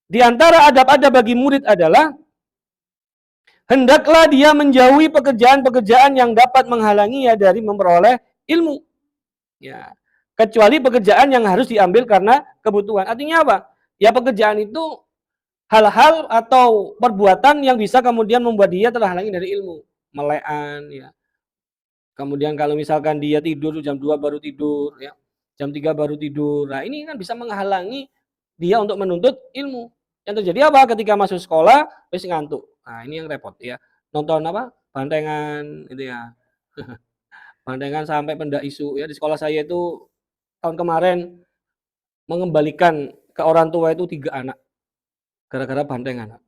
Di antara adab-adab bagi murid adalah hendaklah dia menjauhi pekerjaan-pekerjaan yang dapat menghalanginya dari memperoleh ilmu. Ya, kecuali pekerjaan yang harus diambil karena kebutuhan. Artinya apa? Ya pekerjaan itu hal-hal atau perbuatan yang bisa kemudian membuat dia terhalangi dari ilmu. Melekan, ya. Kemudian kalau misalkan dia tidur jam 2 baru tidur, ya. Jam 3 baru tidur. Nah, ini kan bisa menghalangi dia untuk menuntut ilmu. Yang terjadi apa? Ketika masuk sekolah, wis ngantuk. Nah, ini yang repot ya. Nonton apa? Bantengan gitu ya. Bantengan sampai pendak isu ya. Di sekolah saya itu tahun kemarin mengembalikan ke orang tua itu 3 anak gara-gara bantengan.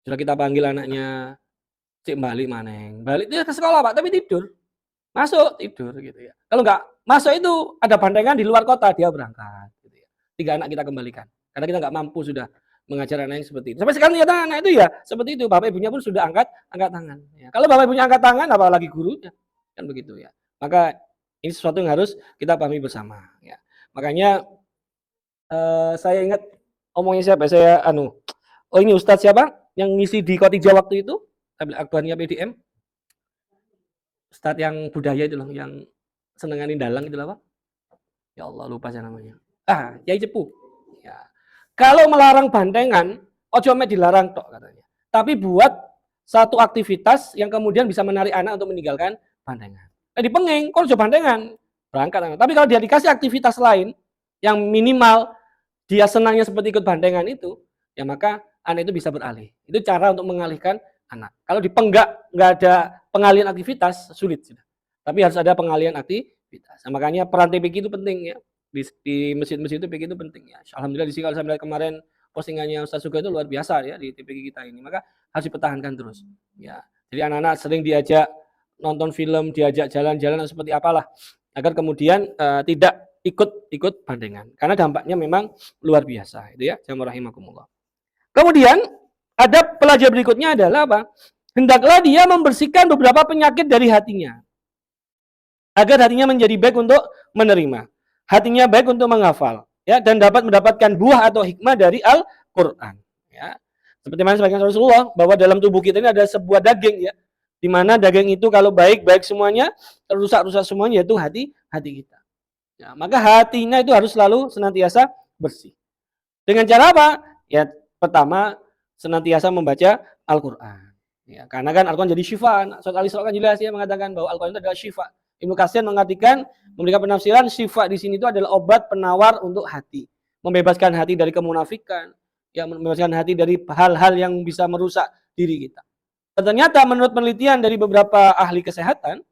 Sudah kita panggil anaknya, "Cik balik maneng." Balik dia ke sekolah, Pak, tapi tidur. Masuk, tidur gitu ya. Kalau enggak masuk itu ada bantengan di luar kota, dia berangkat gitu ya. 3 anak kita kembalikan. Karena kita enggak mampu sudah mengajar anak yang seperti itu. Sampai sekarang ternyata anak itu ya seperti itu, bapak ibunya pun sudah angkat tangan ya. Kalau bapak ibunya angkat tangan apalagi gurunya. Kan begitu ya. Maka ini sesuatu yang harus kita pahami bersama ya. Makanya saya ingat omongnya siapa? Oh ini Ustadz siapa yang ngisi di Kotija waktu itu? Tabligh Akbarnya PDM. Ustadz yang budaya itu loh, yang senenganin dalang itu loh, Pak. Ya Allah, lupa saya namanya. Yai Cepu. Ya. Kalau melarang bantengan, ojo mek dilarang tok katanya. Tapi buat satu aktivitas yang kemudian bisa menarik anak untuk meninggalkan bantengan. Di pengeng, kalau ojo bantengan, berangkat anak. Tapi kalau dia dikasih aktivitas lain yang minimal dia senangnya seperti ikut bantengan itu, ya maka anak itu bisa beralih. Itu cara untuk mengalihkan anak. Kalau dipenggak, nggak ada pengalihan aktivitas, sulit sudah. Tapi harus ada pengalihan aktivitas. Nah, makanya peran TPQ itu penting ya. Di masjid-masjid itu PPQ itu penting ya. Alhamdulillah di sini kalau saya melihat kemarin postingannya Ustaz Suga itu luar biasa ya di TPQ kita ini. Maka harus dipertahankan terus. Ya. Jadi anak-anak sering diajak nonton film, diajak jalan-jalan seperti apalah agar kemudian tidak ikut bandengan. Karena dampaknya memang luar biasa itu ya. Jamaah rahimakumullah. Kemudian ada pelajar berikutnya adalah apa? Hendaklah dia membersihkan beberapa penyakit dari hatinya. Agar hatinya menjadi baik untuk menerima. Hatinya baik untuk menghafal. Ya, dan dapat mendapatkan buah atau hikmah dari Al-Quran. Ya. Seperti mana sebagian Rasulullah, bahwa dalam tubuh kita ini ada sebuah daging ya. Di mana daging itu kalau baik semuanya, rusak semuanya, yaitu hati kita. Ya, maka hatinya itu harus selalu senantiasa bersih. Dengan cara apa? Ya, pertama senantiasa membaca Al-Quran. Ya, karena kan Al-Quran jadi syifa. Surat Al-Isra kan jelas ya mengatakan bahwa Al-Quran itu adalah syifa. Ibnu Katsir mengartikan, memberikan penafsiran syifa di sini itu adalah obat penawar untuk hati, membebaskan hati dari kemunafikan, ya, membebaskan hati dari hal-hal yang bisa merusak diri kita. Dan ternyata menurut penelitian dari beberapa ahli kesehatan,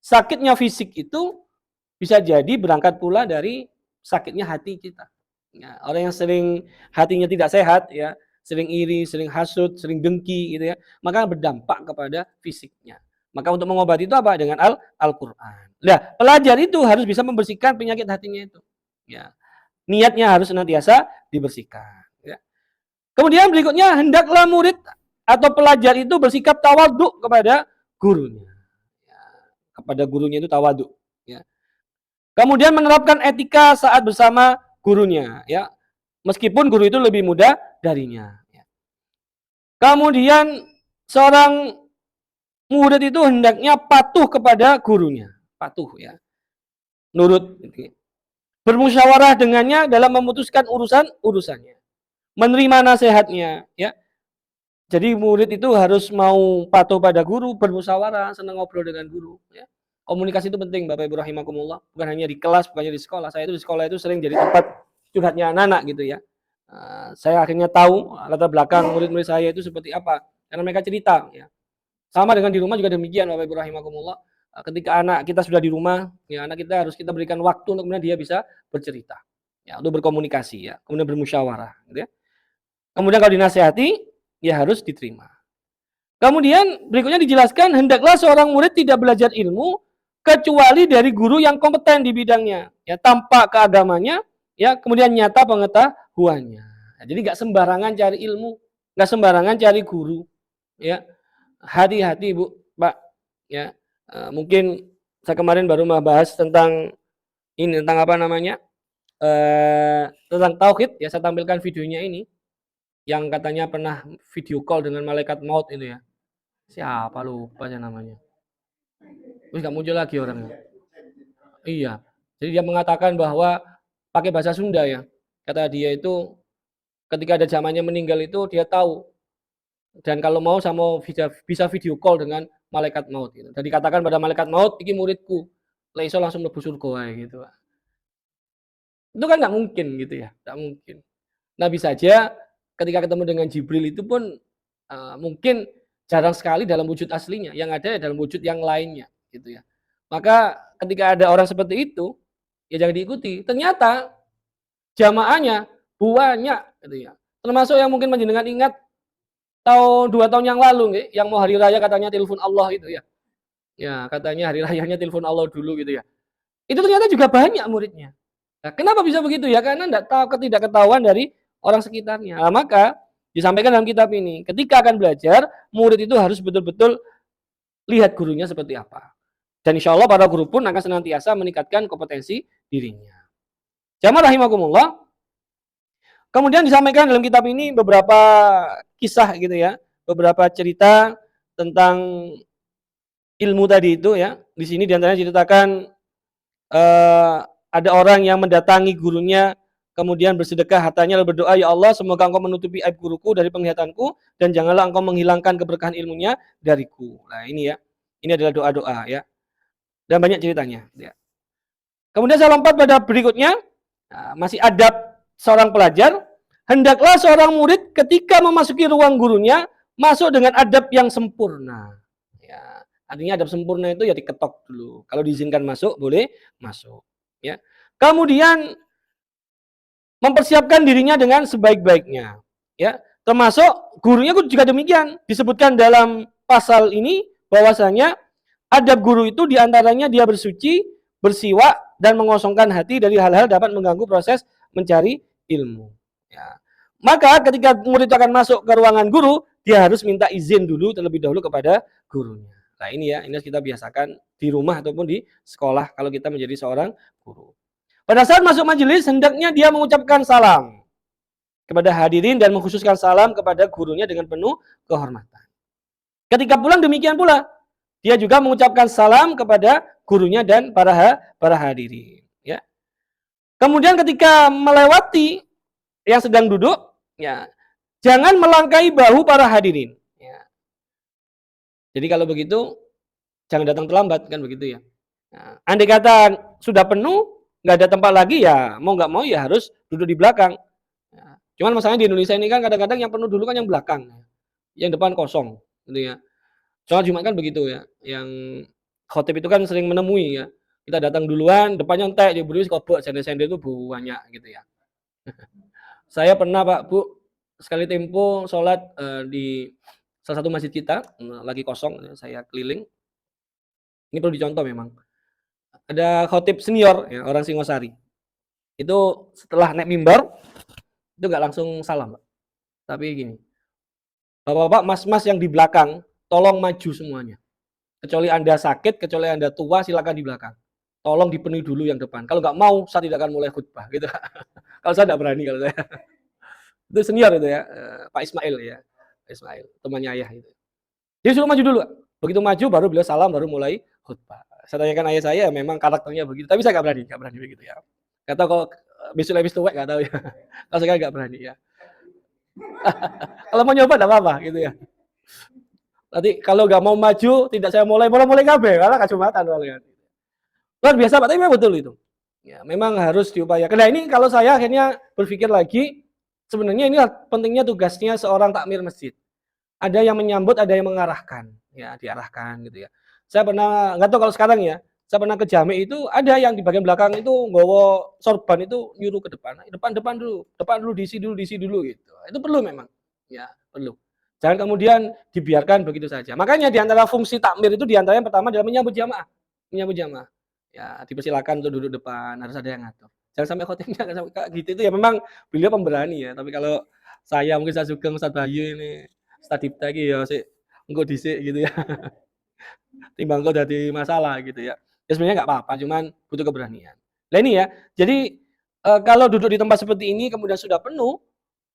sakitnya fisik itu bisa jadi berangkat pula dari sakitnya hati kita. Ya, orang yang sering hatinya tidak sehat, ya, sering iri, sering hasut, sering dengki, gitu ya, maka berdampak kepada fisiknya. Maka untuk mengobati itu apa? Dengan Al-Quran. Nah, pelajar itu harus bisa membersihkan penyakit hatinya itu. Ya, niatnya harus senantiasa dibersihkan. Ya. Kemudian berikutnya, hendaklah murid atau pelajar itu bersikap tawaduk kepada gurunya. Ya, kepada gurunya itu tawaduk. Ya. Kemudian menerapkan etika saat bersama gurunya. Ya, meskipun guru itu lebih muda darinya. Ya. Kemudian seorang murid itu hendaknya patuh kepada gurunya, patuh ya, nurut. Bermusyawarah dengannya dalam memutuskan urusannya, menerima nasihatnya, ya. Jadi murid itu harus mau patuh pada guru, bermusyawarah, senang ngobrol dengan guru. Ya. Komunikasi itu penting, Bapak Ibu rahimakumullah. Bukan hanya di kelas, bukan hanya di sekolah. Saya itu di sekolah itu sering jadi tempat curhatnya anak-anak gitu ya. Saya akhirnya tahu latar belakang murid-murid saya itu seperti apa, karena mereka cerita. Ya. Sama dengan di rumah juga demikian, Bapak Ibu rahimakumullah. Ketika anak kita sudah di rumah, ya anak kita harus kita berikan waktu untuk kemudian dia bisa bercerita, ya, untuk berkomunikasi, ya, kemudian bermusyawarah, gitu ya. Kemudian kalau dinasehati, ya harus diterima. Kemudian berikutnya dijelaskan, hendaklah seorang murid tidak belajar ilmu kecuali dari guru yang kompeten di bidangnya, ya, tampak keagamanya, ya, kemudian nyata pengetahuannya. Nah, jadi nggak sembarangan cari ilmu, nggak sembarangan cari guru, ya. Hati-hati Bu, Pak, ya. Mungkin saya kemarin baru membahas tentang ini, tentang apa namanya, tentang tauhid, ya, saya tampilkan videonya ini. yang katanya pernah video call dengan malaikat maut itu ya. Siapa lupa saya namanya. Terus nggak muncul lagi orangnya. Iya. Jadi dia mengatakan bahwa pakai bahasa Sunda ya. Kata dia itu ketika ada zamannya meninggal itu dia tahu dan kalau mau sama bisa video call dengan malaikat maut gitu. Dan dikatakan pada malaikat maut, iki muridku. Lah iso langsung mlebu surga wae gitu. Itu kan nggak mungkin gitu ya, nggak mungkin. Nah bisa aja ketika ketemu dengan Jibril itu pun mungkin jarang sekali dalam wujud aslinya, yang ada dalam wujud yang lainnya gitu ya. Maka ketika ada orang seperti itu, ya jangan diikuti. Ternyata jamaahnya banyak gitu ya. Termasuk yang mungkin panjenengan ingat tahun 2 tahun yang lalu nggih, yang mau hari raya katanya telepon Allah itu ya. Ya, katanya hari rayanya telepon Allah dulu gitu ya. Itu ternyata juga banyak muridnya. Nah, kenapa bisa begitu ya? Karena enggak tahu ketidakketahuan dari orang sekitarnya. Nah, maka disampaikan dalam kitab ini, ketika akan belajar, murid itu harus betul-betul lihat gurunya seperti apa. Dan insya Allah para guru pun akan senantiasa meningkatkan kompetensi dirinya. Jamaah rahimakumullah. Kemudian disampaikan dalam kitab ini beberapa kisah gitu ya, beberapa cerita tentang ilmu tadi itu ya. Di sini diantaranya diceritakan ada orang yang mendatangi gurunya, kemudian bersedekah hartanya lalu berdoa, ya Allah semoga engkau menutupi aib guruku dari penglihatanku dan janganlah engkau menghilangkan keberkahan ilmunya dariku. Nah ini ya, ini adalah doa-doa ya. Dan banyak ceritanya. Ya. Kemudian saya lompat pada berikutnya, masih adab seorang pelajar. Hendaklah seorang murid ketika memasuki ruang gurunya masuk dengan adab yang sempurna. Ya, artinya adab sempurna itu ya diketok dulu. Kalau diizinkan masuk, boleh masuk. Ya. Kemudian mempersiapkan dirinya dengan sebaik-baiknya. Ya, termasuk gurunya juga demikian. Disebutkan dalam pasal ini bahwasanya adab guru itu diantaranya dia bersuci, bersiwak, dan mengosongkan hati dari hal-hal dapat mengganggu proses mencari ilmu. Ya. Maka ketika murid akan masuk ke ruangan guru, dia harus minta izin dulu terlebih dahulu kepada gurunya. Nah ini ya, ini harus kita biasakan di rumah ataupun di sekolah kalau kita menjadi seorang guru. Pada saat masuk majelis, hendaknya dia mengucapkan salam kepada hadirin dan mengkhususkan salam kepada gurunya dengan penuh kehormatan. Ketika pulang demikian pula, dia juga mengucapkan salam kepada gurunya dan para hadirin. Ya. Kemudian ketika melewati yang sedang duduk, ya, jangan melangkahi bahu para hadirin. Ya. Jadi kalau begitu, jangan datang terlambat kan begitu ya. Nah, andai kata sudah penuh, nggak ada tempat lagi ya mau nggak mau ya harus duduk di belakang. Ya. Cuman masalahnya di Indonesia ini kan kadang-kadang yang penuh dulu kan yang belakang, yang depan kosong, gitu ya. Soal Jumat kan begitu ya, yang khotib itu kan sering menemui ya. Kita datang duluan, depannya entek, dia berdiri kobok, sender-sender itu banyak gitu ya. Saya pernah Pak, Bu, sekali tempo sholat di salah satu masjid kita, lagi kosong, saya keliling. Ini perlu dicontoh memang. Ada khotib senior, ya, orang Singosari. Itu setelah naik mimbar, itu nggak langsung salam, Pak. Tapi gini, Bapak-bapak, mas-mas yang di belakang, tolong maju semuanya. Kecuali Anda sakit, kecuali Anda tua, silakan di belakang. Tolong dipenuhi dulu yang depan. Kalau nggak mau, saya tidak akan mulai khutbah. Gitu. Kalau saya tidak berani, kalau saya. Itu senior itu ya, Pak Ismail ya. Pak Ismail, temannya ayah itu. Dia suruh maju dulu. Begitu maju, baru beliau salam, baru mulai khutbah. Saya tanyakan ayah saya, memang karakternya begitu. Tapi saya nggak berani begitu ya. Kata kalau besok lebih tua, nggak tahu ya. Kalau sekarang nggak berani ya. Kalau mau nyoba, nggak apa-apa gitu ya. Nanti kalau nggak mau maju, tidak saya mulai kabeh, karena kacamata soalnya. Luar biasa Pak, tapi memang betul itu. Ya, memang harus diupayakan. Nah ini kalau saya akhirnya berpikir lagi, sebenarnya ini pentingnya tugasnya seorang takmir masjid. Ada yang menyambut, ada yang mengarahkan, ya diarahkan gitu ya. Saya pernah, nggak tahu kalau sekarang ya, saya pernah ke jami itu ada yang di bagian belakang itu nggawa sorban itu nyuruh ke depan, depan dulu diisi dulu gitu. Itu perlu memang, ya perlu. Jangan kemudian dibiarkan begitu saja. Makanya di antara fungsi takmir itu di antara yang pertama adalah menyambut jamaah. Menyambut jamaah. Ya, dipersilakan untuk duduk depan, harus ada yang ngatur. Jangan sampai khotibnya kayak gitu itu ya memang beliau pemberani ya. Tapi kalau saya mungkin saya Sugeng, Ustaz Bayu ini, Ustaz Dipta iki ya sik engko dhisik gitu ya. Timbang kok dadi masalah gitu ya. Ya sebenarnya nggak apa-apa, cuman butuh keberanian. Nah ini ya, jadi kalau duduk di tempat seperti ini kemudian sudah penuh,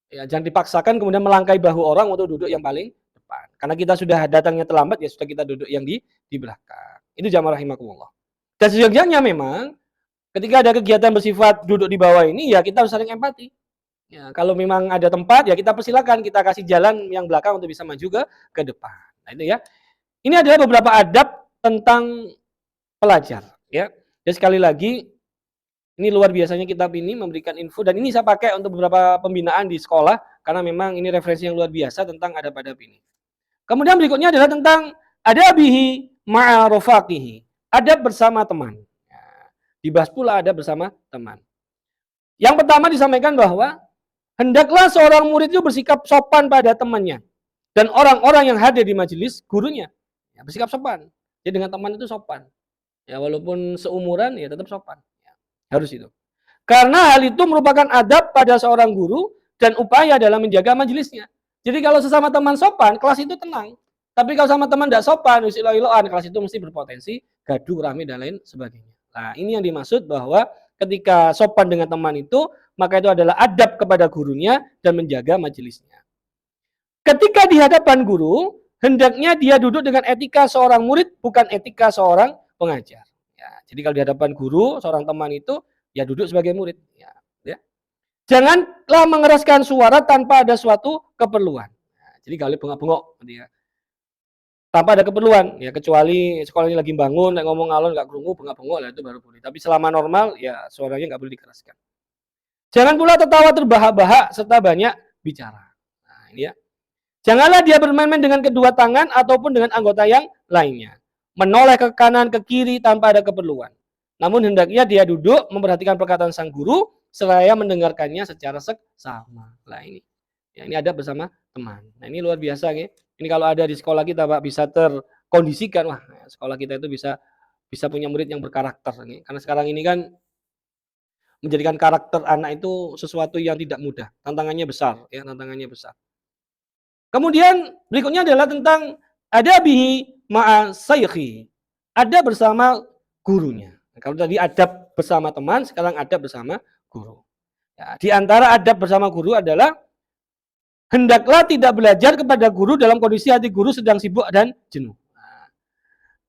Ya, jangan dipaksakan kemudian melangkai bahu orang untuk duduk yang paling depan. Karena kita sudah datangnya terlambat, ya sudah kita duduk yang di belakang. Itu jamaah rahimakumullah. Dan sejujurnya memang ketika ada kegiatan bersifat duduk di bawah ini, ya kita harus saling empati. Ya, kalau memang ada tempat, ya kita persilakan, kita kasih jalan yang belakang untuk bisa maju ke depan. Nah, itu ya. Ini adalah beberapa adab tentang pelajar. Ya. Jadi sekali lagi, ini luar biasanya kitab ini memberikan info, dan ini saya pakai untuk beberapa pembinaan di sekolah, karena memang ini referensi yang luar biasa tentang adab-adab ini. Kemudian berikutnya adalah tentang adabihi ma'arofakihi, adab bersama teman. Ya, dibahas pula adab bersama teman. Yang pertama disampaikan bahwa hendaklah seorang murid itu bersikap sopan pada temannya dan orang-orang yang hadir di majelis gurunya. Ya, bersikap sopan. Jadi dengan teman itu sopan. Ya, walaupun seumuran ya tetap sopan. Ya, harus itu. Karena hal itu merupakan adab pada seorang guru dan upaya dalam menjaga majelisnya. Jadi kalau sesama teman sopan, kelas itu tenang. Tapi kalau sama teman tidak sopan, ilah-ilahan, kelas itu mesti berpotensi gaduh, rame dan lain sebagainya. Nah, ini yang dimaksud bahwa ketika sopan dengan teman itu, maka itu adalah adab kepada gurunya dan menjaga majelisnya. Ketika di hadapan guru, hendaknya dia duduk dengan etika seorang murid, bukan etika seorang pengajar. Ya, jadi kalau di hadapan guru, seorang teman itu, ya duduk sebagai murid. Ya, ya. Janganlah mengeraskan suara tanpa ada suatu keperluan. Nah, jadi kalau bengok-bengok, ya. Tanpa ada keperluan, ya kecuali sekolah ini lagi bangun, ngomong alon nggak kerungu, bengok-bengok lah itu baru boleh. Tapi selama normal, ya suaranya nggak boleh dikeraskan. Jangan pula tertawa terbahak-bahak serta banyak bicara. Nah, ini ya. Janganlah dia bermain-main dengan kedua tangan ataupun dengan anggota yang lainnya. Menoleh ke kanan, ke kiri tanpa ada keperluan. Namun hendaknya dia duduk memperhatikan perkataan sang guru seraya mendengarkannya secara seksama. Nah ini. Ya, ini adab bersama teman. Nah ini luar biasa ya. Ini kalau ada di sekolah kita Pak bisa terkondisikan. Wah, sekolah kita itu bisa punya murid yang berkarakter. Karena sekarang ini kan menjadikan karakter anak itu sesuatu yang tidak mudah. Tantangannya besar. Ya, tantangannya besar. Kemudian berikutnya adalah tentang adabihi ma'a saykhi. Ada bersama gurunya. Kalau tadi adab bersama teman, sekarang adab bersama guru. Ya, di antara adab bersama guru adalah hendaklah tidak belajar kepada guru dalam kondisi hati guru sedang sibuk dan jenuh. Nah,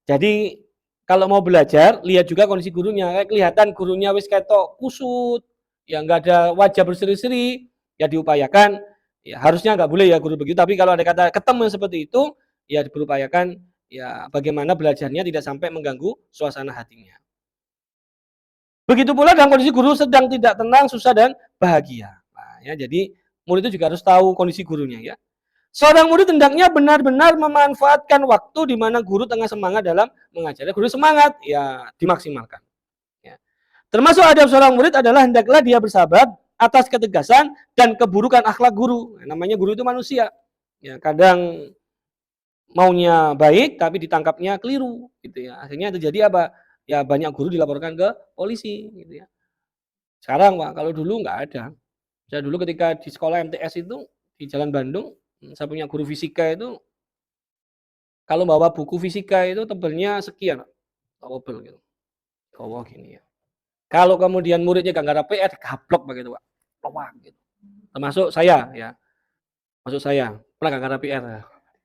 jadi kalau mau belajar, lihat juga kondisi gurunya. Kayak kelihatan gurunya wis ketok kusut, ya nggak ada wajah berseri-seri, ya diupayakan. Ya harusnya nggak boleh ya guru begitu. Tapi kalau ada kata ketemu seperti itu, ya berupayakan ya bagaimana belajarnya tidak sampai mengganggu suasana hatinya. Begitu pula dalam kondisi guru sedang tidak tenang, susah dan bahagia. Nah, ya jadi murid itu juga harus tahu kondisi gurunya ya. Seorang murid hendaknya benar-benar memanfaatkan waktu di mana guru tengah semangat dalam mengajar. Guru semangat, ya dimaksimalkan. Ya. Termasuk adab seorang murid adalah hendaklah dia bersabar atas ketegasan dan keburukan akhlak guru. Namanya guru itu manusia. Ya, kadang maunya baik tapi ditangkapnya keliru, gitu ya. Akhirnya terjadi apa? Ya banyak guru dilaporkan ke polisi, gitu ya. Sekarang Pak, kalau dulu nggak ada. Saya dulu ketika di sekolah MTS itu di Jalan Bandung, saya punya guru fisika itu kalau bawa buku fisika itu tebalnya sekian, tebel gitu. Oh gini ya. Kalau kemudian muridnya nggak ngarep PR, gablok begitu Pak. Lowak gitu. Termasuk saya ya. Maksud saya, pernah nggak ngarep PR,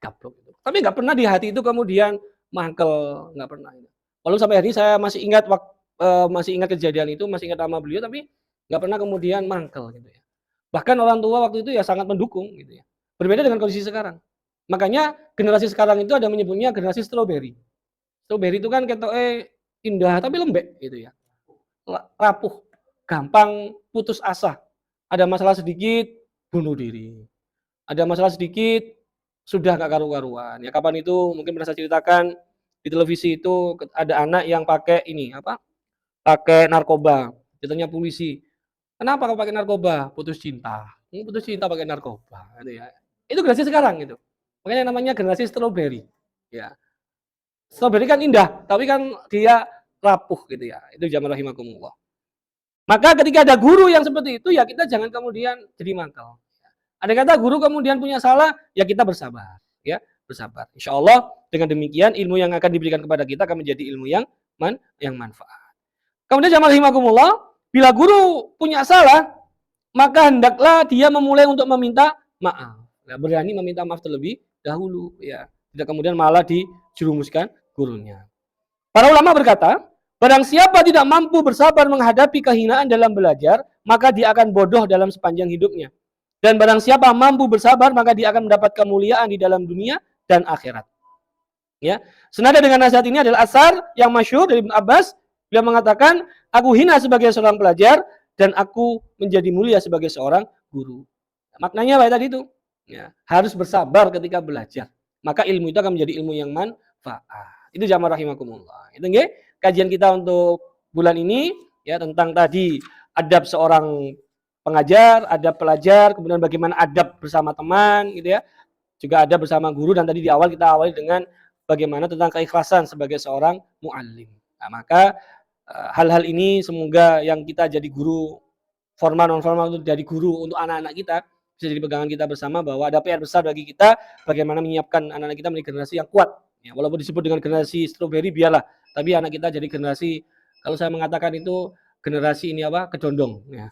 gablok gitu. Tapi nggak pernah di hati itu kemudian mangkel, nggak pernah. Walau sampai hari ini saya masih ingat kejadian itu, masih ingat nama beliau, tapi nggak pernah kemudian mangkel gitu ya. Bahkan orang tua waktu itu ya sangat mendukung gitu ya. Berbeda dengan kondisi sekarang. Makanya generasi sekarang itu ada menyebutnya generasi strawberry. Strawberry itu kan ketoke indah tapi lembek gitu ya. Rapuh, gampang putus asa. Ada masalah sedikit bunuh diri. Ada masalah sedikit sudah gak karu-karuan. Ya kapan itu mungkin pernah saya ceritakan di televisi itu ada anak yang pakai ini apa? Pakai narkoba. Ditanya polisi, kenapa kau pakai narkoba? Putus cinta. Putus cinta pakai narkoba. Gitu ya. Itu generasi sekarang gitu. Makanya namanya generasi strawberry. Ya. Strawberry kan indah, tapi kan dia rapuh gitu ya. Itu jamaah rahimakumullah. Maka ketika ada guru yang seperti itu, ya kita jangan kemudian jadi mangkal. Ada kata guru kemudian punya salah, ya kita bersabar. Ya, bersabar. Insya Allah dengan demikian ilmu yang akan diberikan kepada kita akan menjadi ilmu yang manfaat. Kemudian jamaah rahimakumullah, bila guru punya salah, maka hendaklah dia memulai untuk meminta maaf. Nah, berani meminta maaf terlebih dahulu, ya. Tidak kemudian malah dijerumuskan gurunya. Para ulama berkata, barang siapa tidak mampu bersabar menghadapi kehinaan dalam belajar, maka dia akan bodoh dalam sepanjang hidupnya. Dan barang siapa mampu bersabar, maka dia akan mendapat kemuliaan di dalam dunia dan akhirat. Ya, senada dengan nasihat ini adalah asar yang masyhur dari Ibnu Abbas. Beliau mengatakan, aku hina sebagai seorang pelajar dan aku menjadi mulia sebagai seorang guru. Maknanya apa tadi itu? Ya, harus bersabar ketika belajar. Maka ilmu itu akan menjadi ilmu yang manfaat. Itu jamaah rahimakumullah. Itu nggih kajian kita untuk bulan ini ya tentang tadi adab seorang pengajar, adab pelajar, kemudian bagaimana adab bersama teman gitu ya. Juga ada bersama guru dan tadi di awal kita awali dengan bagaimana tentang keikhlasan sebagai seorang muallim. Nah, maka hal-hal ini semoga yang kita jadi guru formal non formal untuk jadi guru untuk anak-anak kita bisa jadi pegangan kita bersama bahwa ada PR besar bagi kita bagaimana menyiapkan anak-anak kita menjadi generasi yang kuat. Ya, walaupun disebut dengan generasi stroberi biarlah, tapi anak kita jadi generasi kalau saya mengatakan itu generasi ini apa? Kedondong ya.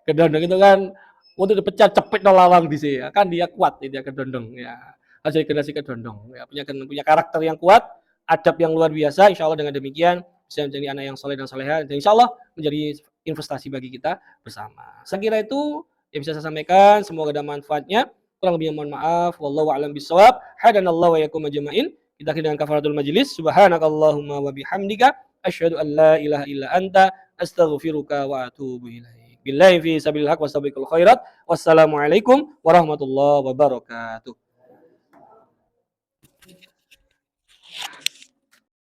Kedondong itu kan untuk dipecah cepet no lawang di sini kan dia kuat dia kedondong ya. Harus jadi generasi kedondong ya, punya karakter yang kuat, adab yang luar biasa. Insya Allah dengan demikian bisa menjadi anak yang soleh dan soleha dan insya Allah menjadi investasi bagi kita bersama. Saya kira itu yang bisa saya sampaikan, semoga ada manfaatnya. Kurang lebihnya mohon maaf. Wallahu a'lam bishawab. Hadanallahu wa yakum ajma'in. Kita akhiri dengan kafaratul majlis. Subhanakallahumma wa bihamdika asyhadu an la ilaha illa anta astaghfiruka wa atubu ilaik. Billahi fi sabilillah wa sabiqul khairat. Wassalamualaikum warahmatullahi wabarakatuh.